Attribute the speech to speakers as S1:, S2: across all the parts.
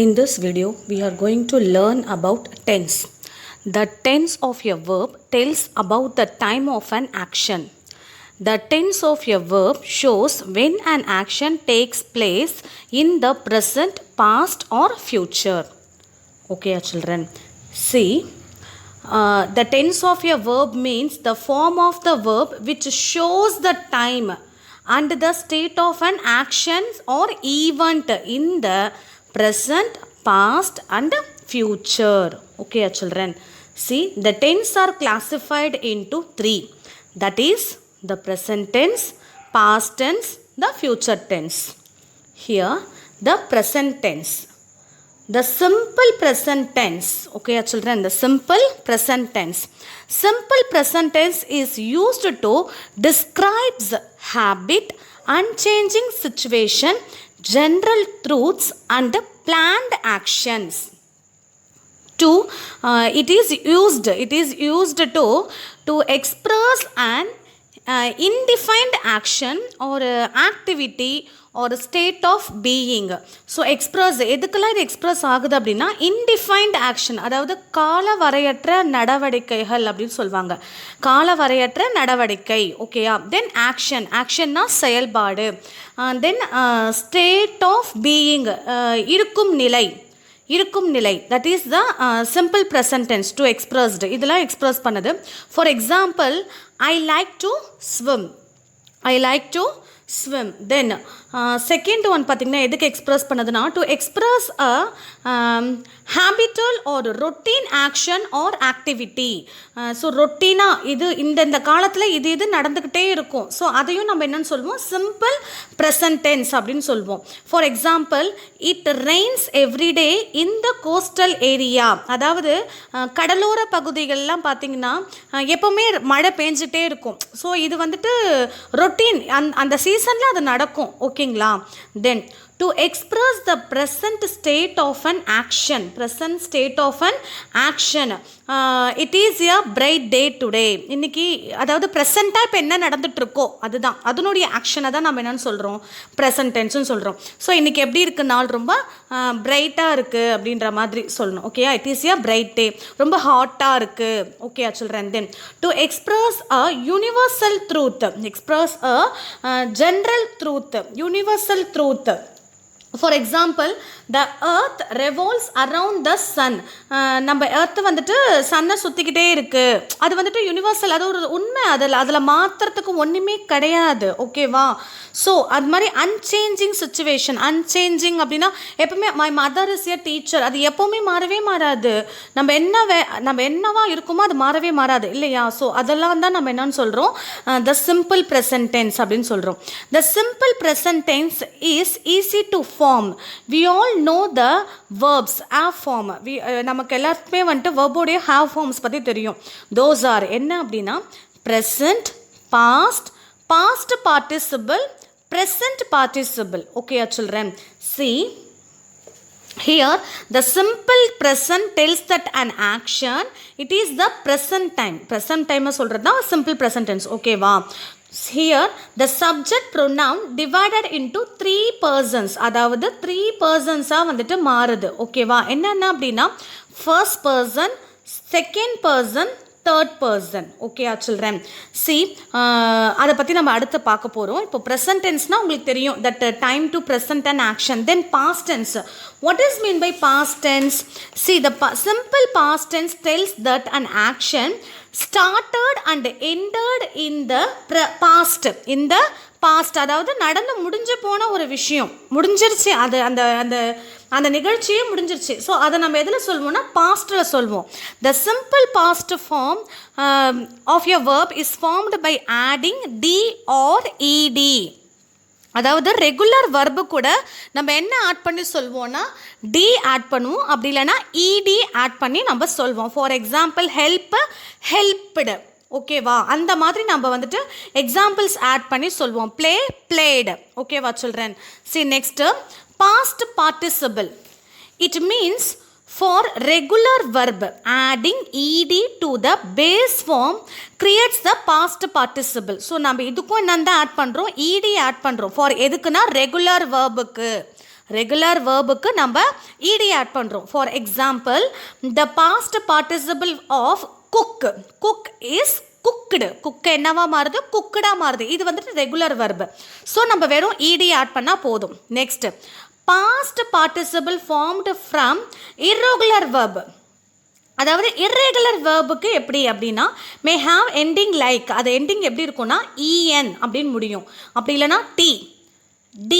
S1: In this video, we are going to learn about tense. The tense of a verb tells about the time of an action. The tense of a verb shows when an action takes place in the present, past or future. Okay, children. See, the tense of a verb means the form of the verb which shows the time and the state of an action or event in the present, past and future. Okay, children. See, the tense are classified into three. That is the present tense, past tense, the future tense. Here, the present tense. The simple present tense. Okay, children, the simple present tense. Simple present tense is used to describe habit, unchanging situation, general truths and planned actions. It is used to express an indefined action or activity or state of being. So express எதுக்கெல்லாம் இது express ஆகுது அப்படின்னா இன்டிஃபைன்ட் action, அதாவது கால வரையற்ற நடவடிக்கைகள் அப்படின்னு சொல்லுவாங்க. கால வரையற்ற நடவடிக்கை. ஓகேயா? தென் ஆக்ஷன்னா செயல்பாடு. தென் ஸ்டேட் ஆஃப் பீயிங், இருக்கும் நிலை. That is the simple present tense to expressed. இதெல்லாம் எக்ஸ்ப்ரெஸ் பண்ணுது. For example, I like to swim. Then second one பார்த்திங்கன்னா எதுக்கு எக்ஸ்ப்ரெஸ் பண்ணுதுன்னா to express a habitual or routine action or activity. So ரொட்டீனாக இது இந்த காலத்தில் இது நடந்துக்கிட்டே இருக்கும். ஸோ அதையும் நம்ம என்னென்னு சொல்லுவோம், சிம்பிள் ப்ரெசன்ட் டென்ஸ் அப்படின்னு சொல்லுவோம். For example, it Reigns everyday in the coastal area. அதாவது கடலோர பகுதிகள்லாம் பார்த்திங்கன்னா எப்போவுமே மழை பெஞ்சிட்டே இருக்கும். ஸோ இது வந்துட்டு ரொட்டீன், அந்த சீசனில் அது நடக்கும். ஓகேங்களா? தென் to express the present state of an action, it is a bright day today. இன்னைக்கு அதாவது ப்ரெசண்ட்டாக இப்போ என்ன நடந்துட்டு இருக்கோ அதுதான், அதனுடைய ஆக்ஷனை தான் நம்ம என்னென்னு சொல்கிறோம், ப்ரெசன்ட் டென்ஸ்னு சொல்கிறோம். ஸோ இன்றைக்கி எப்படி இருக்குது, நாள் ரொம்ப பிரைட்டாக இருக்குது அப்படின்ற மாதிரி சொல்லணும். ஓகேயா? It is a bright day, ரொம்ப ஹாட்டாக இருக்குது. Okay children. Then to express a universal truth, express a general truth, universal truth. For example, the earth revolves around the sun. நம்ம எர்த் வந்துட்டு சன்னை சுற்றிக்கிட்டே இருக்குது. அது வந்துட்டு யூனிவர்சல், அது ஒரு உண்மை. அதில் மாற்றுறதுக்கு ஒன்றுமே கிடையாது. ஓகேவா? ஸோ அது மாதிரி அன்சேஞ்சிங் சுச்சுவேஷன். அன்சேஞ்சிங் அப்படின்னா எப்பவுமே my mother is a teacher, அது எப்போவுமே மாறவே மாறாது. நம்ம என்னவா இருக்குமோ அது மாறவே மாறாது இல்லையா? ஸோ அதெல்லாம் தான் நம்ம என்னன்னு சொல்கிறோம், த சிம்பிள் ப்ரெசன்ட் டென்ஸ் அப்படின்னு சொல்கிறோம். The simple present tense is easy to form. We all know the verbs have form. நமக்கு எல்லாருக்குமே வந்துட்டு verbோடைய have forms பற்றி தெரியும். Those are என்ன அப்படின்னா present, past participle, present participle. Okay, children. See, here the simple present tells that an action, it is the present time சொல்கிறது தான் simple present tense. Okay வா? Here the subject pronoun divided into 3 persons, அதாவது 3 persons-ஆக வந்துட்டு மாறுது. ஓகேவா? என்னென்ன அப்படின்னா first person, second person, third person. Okay children. C, அதை பற்றி நம்ம அடுத்து பார்க்க போகிறோம். இப்போ ப்ரெசன்ட் டென்ஸ்னால் உங்களுக்கு தெரியும், that time to present and action. Then past tense. What is mean by past tense? See, the simple past tense tells that an action started and ended in the past. In the past, அதாவது நடந்து முடிஞ்சு போன ஒரு விஷயம் முடிஞ்சிருச்சு, அது அந்த நிகழ்ச்சியே முடிஞ்சிருச்சு. ஸோ அதை நம்ம எதில் சொல்வோம்னா பாஸ்ட்டில் சொல்வோம். The simple past form of a verb is formed by adding d or ed. அதாவது ரெகுலர் வர்பு கூட நம்ம என்ன ஆட் பண்ணி சொல்வோம்னா டி ஆட் பண்ணுவோம், அப்படி இல்லைன்னா இடி ஆட் பண்ணி நம்ம சொல்வோம். For example, helped. ஓகேவா? அந்த மாதிரி நம்ம வந்துட்டு எக்ஸாம்பிள்ஸ் ஆட் பண்ணி சொல்வோம். பிளேடு. ஓகேவா children? See, next past participle. It means for regular verb, adding ed to the base form creates the past participle. So நம்ம இதுக்கும் என்னென்ன ஆட் பண்ணுறோம், ed ஆட் பண்ணுறோம். ஃபார் எதுக்குன்னா ரெகுலர் வேர்புக்கு. ரெகுலர் வேர்புக்கு நம்ம ed ஆட் பண்ணுறோம். For example the past participle of cook, cook is cooked, cook என்னவா மாறுது, குக்குடாக மாறுது. இது வந்துட்டு ரெகுலர் வெர்பு. ஸோ நம்ம வெறும் ed ஆட் பண்ணால் போதும். Next past participle formed from irregular verb. அதாவது இர்ரெகுலர் வேர்புக்கு எப்படி அப்படின்னா மே ஹாவ் எண்டிங் லைக், அது எண்டிங் எப்படி இருக்கும்னா en அப்படின்னு முடியும், அப்படி இல்லைனா t, d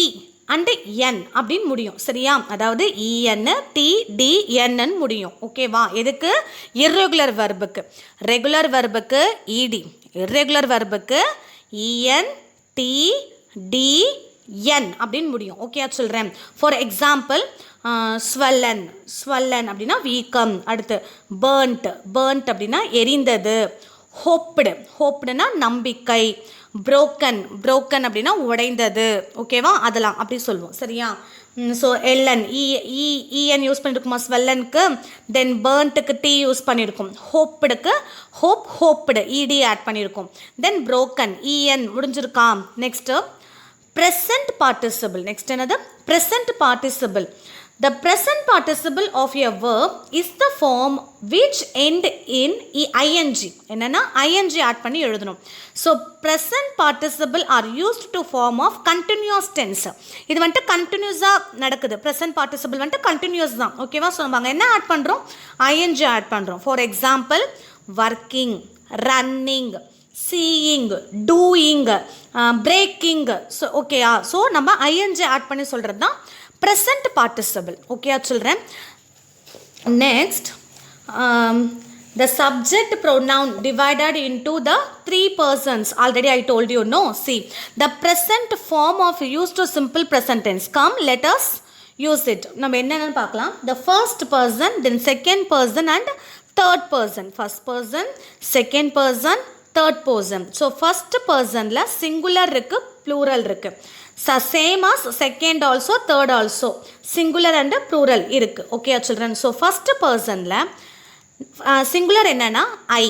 S1: அண்டு n அப்படின்னு முடியும். சரியா? அதாவது en, t, d, n முடியும். ஓகேவா? எதுக்கு? இர்ரெகுலர் வெர்புக்கு. ரெகுலர் வெர்புக்கு ed, இர்ரெகுலர் வெர்புக்கு en, t, d, n அப்படின்னு முடியும். ஓகே சொல்கிறேன். ஃபார் எக்ஸாம்பிள் ஸ்வல்லன், ஸ்வல்லன் அப்படின்னா வீக்கம். அடுத்து பேர்ன்ட், பேர்ன்ட் அப்படின்னா எரிந்தது. ஹோப்டு, ஹோப்டுனா நம்பிக்கை. புரோக்கன், புரோக்கன் அப்படின்னா உடைந்தது. ஓகேவா? அதெல்லாம் அப்படி சொல்லுவோம். சரியா? ஸோ எல்என், இஎன் யூஸ் பண்ணியிருக்குமா ஸ்வெல்லனுக்கு, தென் பேர்ன்ட்டுக்கு டி யூஸ் பண்ணியிருக்கோம். ஹோப்டுக்கு ஹோப், ஹோப்டு இடி ஆட் பண்ணியிருக்கோம். தென் புரோக்கன், இஎன் முடிஞ்சிருக்கா? Next present participle. Next another present participle. The present participle of a verb is the form which end in ing. என்னன்னா ing add பண்ணி எழுதணும். So present participle are used to form of continuous tense. இது வந்துட்டு கண்டினியூஸாக நடக்குது. present participle வந்துட்டு continuous தான். ஓகேவா? ஸோ நம்ம என்ன ஆட் பண்ணுறோம்? ing ஆட் பண்ணுறோம். For example working, running, seeing, doing, breaking. So ஓகேயா? ஸோ நம்ம ing ஆட் பண்ணி சொல்கிறது தான் ப்ரெசன்ட் பார்ட்டிசிபிள். ஓகேயா சொல்கிறேன். Next the subject pronoun divided into the 3 persons. Already I told you, no? See, the present form of used to simple present tense. Come, let us use it. நம்ம என்னென்னு பார்க்கலாம். The first person, then second person and third person. First person, second person, third person. So first personல singular இருக்கு, plural இருக்கு. Same as second also, third also. Singular and plural இருக்கு. Okay children. So first personல singular என்னன்னா I,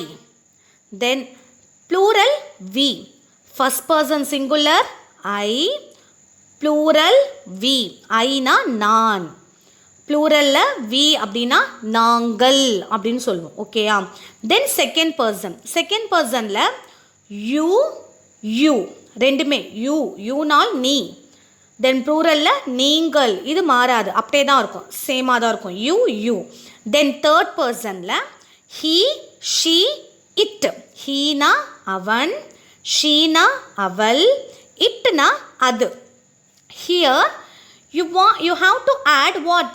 S1: then plural we. First person singular I, plural we. I na நான், ப்ளூரல்ல we அப்படின்னா நாங்கள் அப்படின்னு சொல்லுவோம். ஓகேயா? தென் செகண்ட் பர்சன், செகண்ட் பர்சனில் you, you ரெண்டுமே யூ, யூனால் நீ. தென் ப்ளூரலில் நீங்கள், இது மாறாது, அப்படியே தான் இருக்கும், சேமாக தான் இருக்கும், you, you. Then third person he, she, it. ஹீனா அவன், ஷீனா அவள், இட்னா அது. Here you have to add what?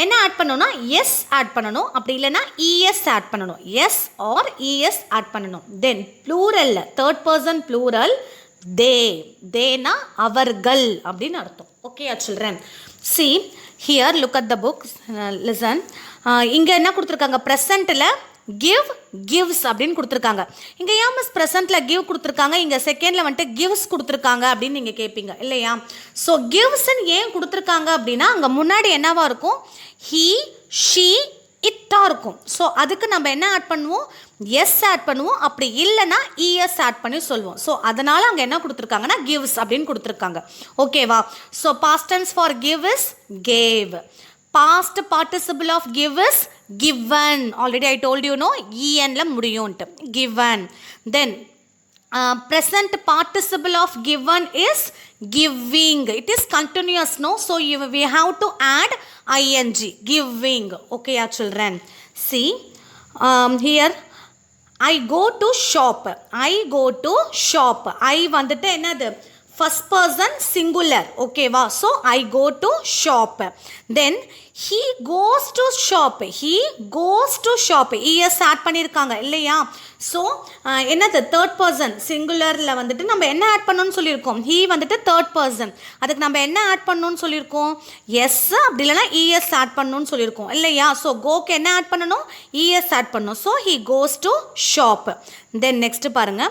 S1: என்ன ஆட் பண்ணணும்னா எஸ் ஆட் பண்ணணும், அப்படி இல்லைன்னா இஎஸ் ஆட் பண்ணணும். எஸ் ஆர் இஎஸ் ஆட் பண்ணணும். தென் ப்ளூரல்ல தேர்ட் பர்சன் ப்ளூரல் தே, தேனா அவர்கள் அப்படின்னு அர்த்தம். Okay children, see here look at the book, listen. இங்கே என்ன கொடுத்துருக்காங்க? ப்ரெசண்ட்டில் கிவ், கிவ்ஸ் அப்படின்னு கொடுத்துருக்காங்க. இங்கே ஏன் மிஸ் ப்ரெசண்ட்டில் கிவ் கொடுத்துருக்காங்க, இங்கே செகண்டில் வந்துட்டு கிவ்ஸ் கொடுத்துருக்காங்க அப்படின்னு நீங்கள் கேட்பீங்க இல்லையா? ஸோ கிவ்ஸ்ன்னு ஏன் கொடுத்துருக்காங்க அப்படின்னா அங்கே முன்னாடி என்னவா இருக்கும்? ஹீ, ஷீ, இட்டாக இருக்கும். ஸோ அதுக்கு நம்ம என்ன ஆட் பண்ணுவோம்? எஸ் ஆட் பண்ணுவோம், அப்படி இல்லைன்னா இஎஸ் ஆட் பண்ணி சொல்லுவோம். ஸோ அதனால் அங்கே என்ன கொடுத்துருக்காங்கன்னா கிவ்ஸ் அப்படின்னு கொடுத்துருக்காங்க. ஓகேவா? So past tense for give is gave. Past participle of give is given. Already I told you, no? en la mudiyuntu, given. Then present participle of given is giving. It is continuous, no? So we have to add ing, giving. Okay children, see here I go to shop. I go to shop. I வந்துட்டு என்னது? First person singular. Okay va? So I go to shop. Then he goes to shop. He goes to shop. es add பண்ணிருக்காங்க இல்லையா? So என்னது? Third person சிங்குலரில் வந்துட்டு நம்ம என்ன add பண்ணணும்னு சொல்லியிருக்கோம்? ஹீ வந்துட்டு தேர்ட் பர்சன், அதுக்கு நம்ம என்ன ஆட் பண்ணணும்னு சொல்லியிருக்கோம்? எஸ், அப்படி இல்லைனா இஎஸ் ஆட் பண்ணணும்னு சொல்லியிருக்கோம் இல்லையா? ஸோ கோக்கு என்ன ஆட் பண்ணணும்? இஎஸ் ஆட் பண்ணணும். So he goes to shop. Then next பாருங்க,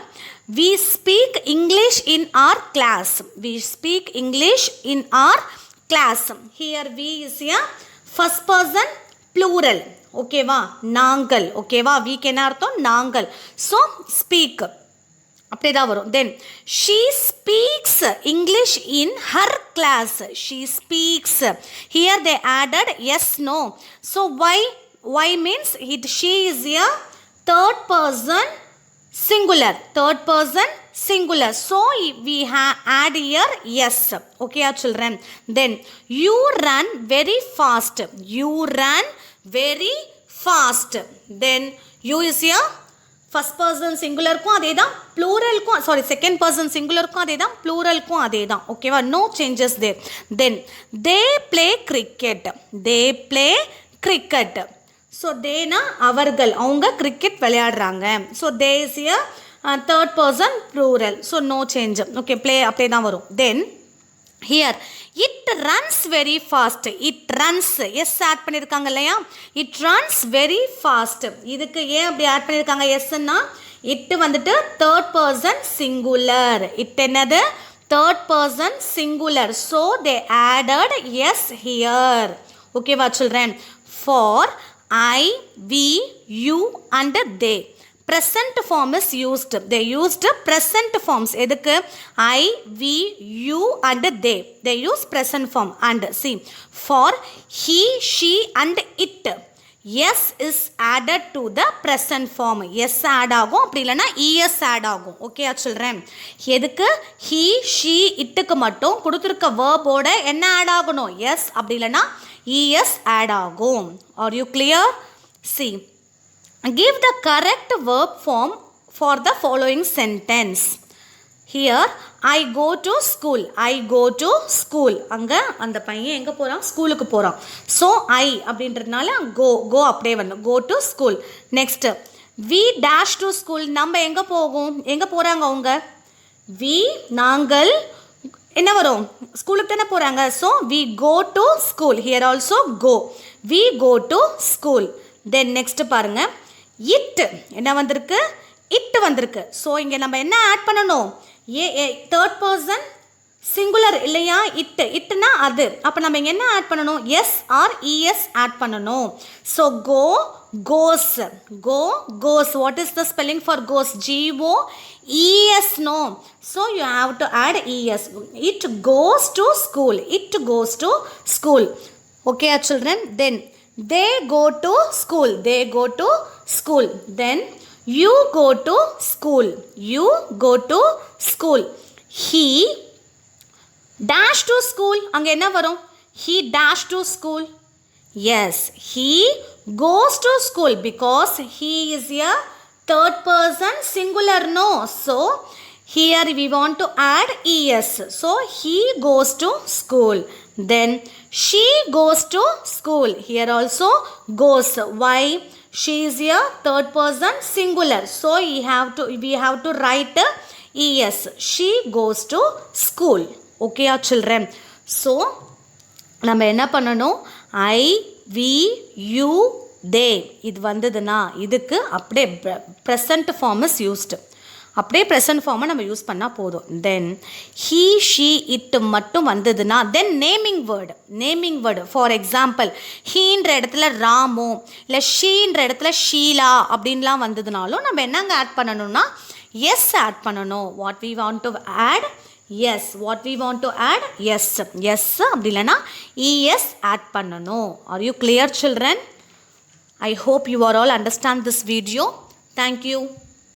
S1: we speak English in our class. We speak English in our class. Here we is a first person plural. ஓகேவா? நாங்கள். ஓகேவா? வீக்கு என்ன அர்த்தம்? நாங்கள். So speak. அப்படியே தான் வரும். தென் she speaks English in her class. She speaks. Here they added yes, no. So why means it, she is a third person singular. Third person singular. So we add here yes. Okay, children. Then you run very fast. You run very fast. Then you is a first person சிங்குலருக்கும் அதே தான், ப்ளூரலுக்கும் second person சிங்குலருக்கும் அதே தான், ப்ளூரலுக்கும் அதே தான். ஓகேவா? No changes there. Then they play cricket. They play cricket. So தேனா அவர்கள், அவங்க கிரிக்கெட் விளையாடுறாங்க. So they is a third person plural. So no change. Okay, play அப்படியே தான் வரும். Then here it runs very fast. It runs, S add பண்ணியிருக்காங்க இல்லையா? It runs very fast. இதுக்கு ஏன் அப்படி ஆட் பண்ணியிருக்காங்க எஸ்ன்னா, இட்டு வந்துட்டு தேர்ட் பர்சன் சிங்குலர். இட் என்னது? Third person singular. So they added S here. ஓகேவா children? For I, we, you and they. Present form is used. They used present forms. எதுக்கு? I, we, you and they. They use present form. And see, for he, she and it, yes is added to the present form. Yes add ஆகும், அப்படி இல்லைனா es add ஆகும். Okay children? எதுக்கு? he, she, itக்கு மட்டும் கொடுத்துருக்க verb-ஓட என்ன add ஆகணும்? yes, அப்படி இல்லைனா es add ஆகும். Are you clear? See, give the correct verb form for the following sentence. Here, I go to school. I go to school. அங்கே அந்த பையன் எங்கே போகிறான்? ஸ்கூலுக்கு போகிறான். ஸோ ஐ அப்படின்றதுனால go அப்படியே வரணும். go to school. Next we dash to school. நம்ம எங்கே போகும்? எங்கே போகிறாங்க அவங்க? we, நாங்கள் என்ன வரும்? ஸ்கூலுக்கு தானே போகிறாங்க. So we go to school. Here also go. we go to school. Then next பாருங்க, it என்ன வந்திருக்கு? it வந்திருக்கு. ஸோ இங்கே நம்ம என்ன ஆட் பண்ணணும்? தேர்ட் பர்சன் சிங்குலர் இல்லையா? இட்னா அது. அப்போ நம்ம இங்கே என்ன ஆட் பண்ணணும்? எஸ் ஆர் இஎஸ் ஆட் பண்ணணும். So go, goes. Go, goes. What is the spelling for goes? GOES. no. So you have to add ES. It goes to school. It goes to school. Okay children? Then they go to school. They go to school. Then you go to school. You go to school. He dash to school. அங்க என்ன வரும்? He dash to school. Yes, he goes to school because he is a third person singular. No. So here we want to add es. So he goes to school. Then she goes to school. Here also goes. Why? She is a third person singular. So we have to write es. She goes to school. Okay children? So நம்ம என்ன பண்ணணும்? I, we, you, they. இது வந்ததுன்னா இதுக்கு அப்படியே present form is used. அப்படியே present ஃபார்மை நம்ம யூஸ் பண்ணால் போதும். தென் ஹீ, ஷீ, இட்டு மட்டும் வந்ததுன்னா தென் நேமிங் வேர்டு ஃபார் எக்ஸாம்பிள் ஹீன்ற இடத்துல ராமு, இல்லை ஷீன்ற இடத்துல ஷீலா அப்படின்லாம் வந்ததுனாலும் நம்ம என்னங்க ஆட் பண்ணணும்னா எஸ் ஆட் பண்ணணும். What we want to add? S. What we want to add? S. S அப்படி இல்லைன்னா இஎஸ் ஆட் பண்ணணும். Are you clear children? I hope you are all understand this video. Thank you.